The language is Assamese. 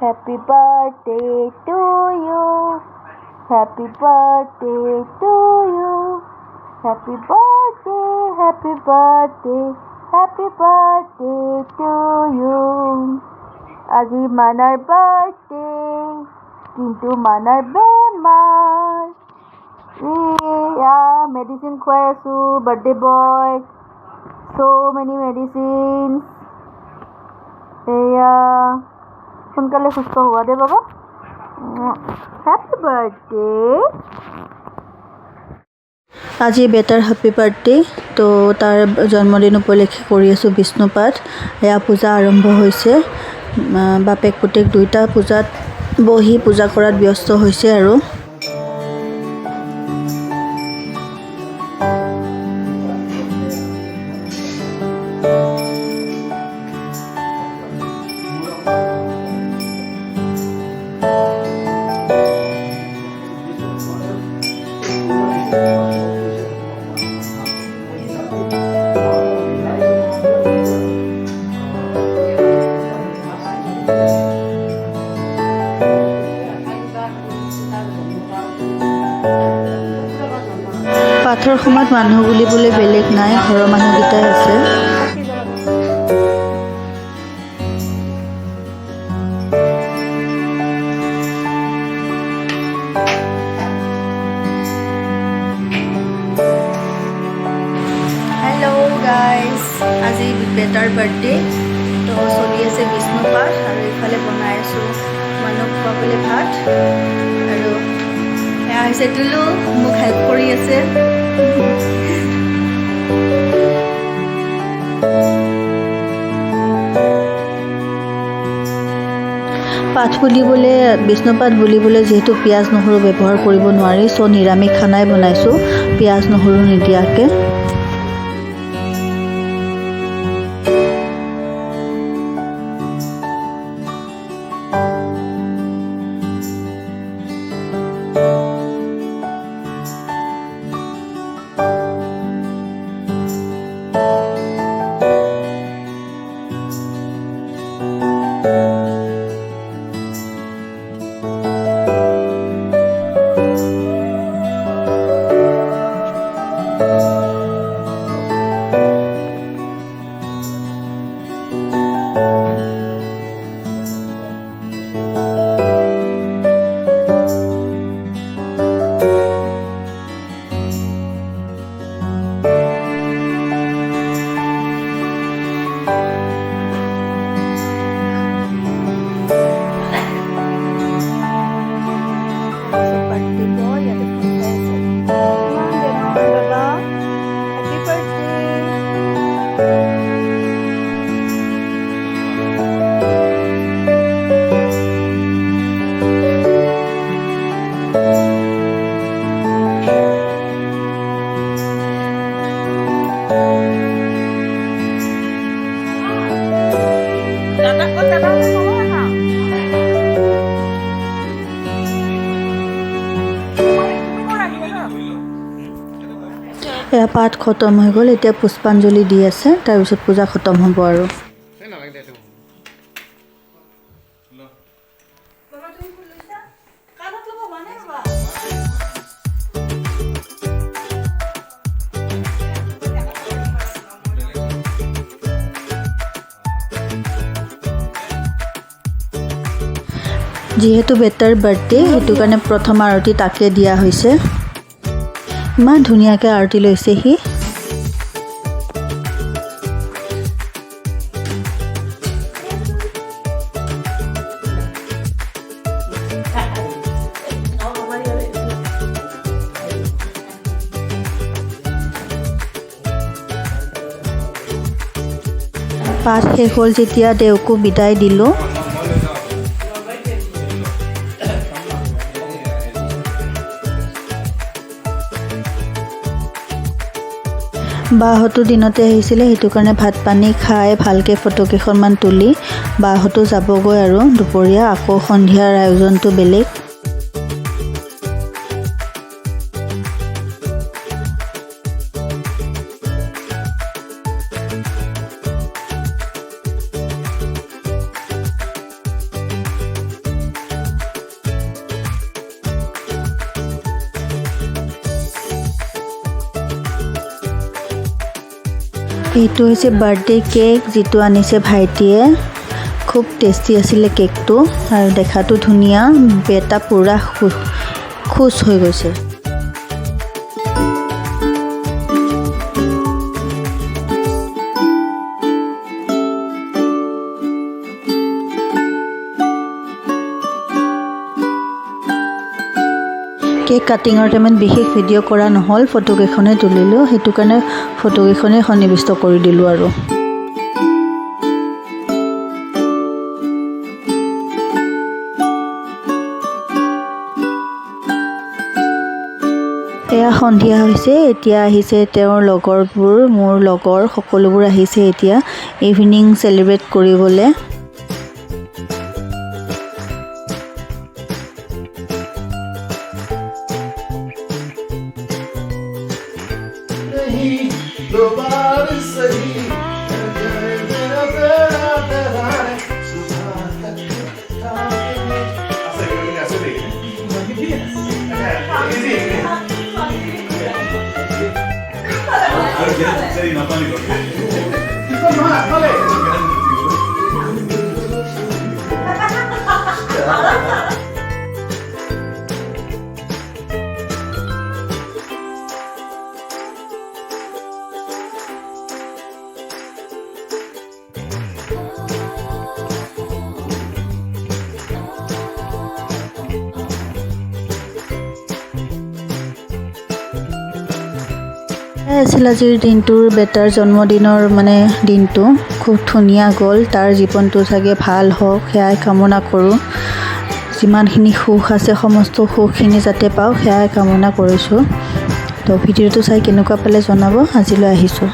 Happy birthday to you. Happy birthday to you. Happy birthday, happy birthday, happy birthday to you. আজি মানাৰ birthday, কিন্তু মানাৰ বেমাৰ। এয়া মেডিচিন খুৱাই আছো বাৰ্থডে বয়। So many medicines. এয়া সোনকালে সুস্থ হোৱা দে বাবা। Happy birthday. আজি বেটাৰ হেপী বাৰ্থডে তো তাৰ জন্মদিন উপলক্ষে কৰি আছোঁ বিষ্ণুপাঠ। এয়া পূজা আৰম্ভ হৈছে। বাপেক পুতেক দুইটা পূজাত বহি পূজা কৰাত ব্যস্ত হৈছে আৰু পাঠৰ সময়ত মানুহ বুলিবলৈ বেলেগ নাই, ঘৰৰ মানুহকেইটাই আছে। হেল্ল' গাইজ, আজি বেটাৰ বাৰ্থডে তো চলি আছে বিষ্ণুপাঠ আৰু ইফালে বনাই আছোঁ মানুহ খুৱাবলৈ ভাত। আৰু এয়া হৈছে তুলু, মোক হেল্প কৰি আছে। পাঠ বুলিবলৈ বিষ্ণুপাঠ বুলিবলৈ যিহেতু পিঁয়াজ নহৰু ব্যৱহাৰ কৰিব নোৱাৰি, চ' নিৰামিষ খানাই বনাইছোঁ পিঁয়াজ নহৰু নিদিয়াকৈ। এয়া পাঠ খতম হৈ গ'ল, এতিয়া পুষ্পাঞ্জলি দি আছে, তাৰপিছত পূজা খতম হ'ব আৰু যিহেতু বেটাৰ বাৰ্থডে, সেইটো কাৰণে প্ৰথম আৰতি তাকে দিয়া হৈছে। ইমান ধুনীয়াকৈ আৰতি লৈছে সি। পাঠ শেষ হ'ল যেতিয়া তেওঁকো বিদায় দিলোঁ। বাহঁতো দিনতে আহিছিলে, সেইটো কাৰণে ভাত পানী খাই ভালকৈ ফটো কেইখনমান তুলি বাহঁতো যাবগৈ আৰু দুপৰীয়া আকৌ সন্ধিয়াৰ আয়োজনটো বেলেগ। এইটো হৈছে বাৰ্থডে কেক যিটো আনিছে ভাইটিয়ে খুব টেষ্টি আছিলে কেকটো আৰু দেখাটো ধুনীয়া বেটা পুৰা খুশ হৈ গৈছে কেক কাটিঙৰ টাইমত বিশেষ ভিডিঅ' কৰা নহ'ল ফটোকেইখনে তুলিলোঁ সেইটো কাৰণে ফটোকেইখনে সন্নিৱিষ্ট কৰি দিলোঁ আৰু এয়া সন্ধিয়া হৈছে এতিয়া আহিছে তেওঁৰ লগৰবোৰ মোৰ লগৰ সকলোবোৰ আহিছে এতিয়া ইভিনিং সেলিব্ৰেট কৰিবলৈ আছিল আজিৰ দিনটোৰ বেটাৰ জন্মদিনৰ মানে দিনটো খুব ধুনীয়া গ'ল তাৰ জীৱনটো চাগে ভাল হওক সেয়াই কামনা কৰোঁ যিমানখিনি সুখ আছে সমস্ত সুখখিনি যাতে পাওঁ সেয়াই কামনা কৰিছোঁ তো ভিডিঅ'টো চাই কেনেকুৱা পালে জনাব আজিলৈ আহিছোঁ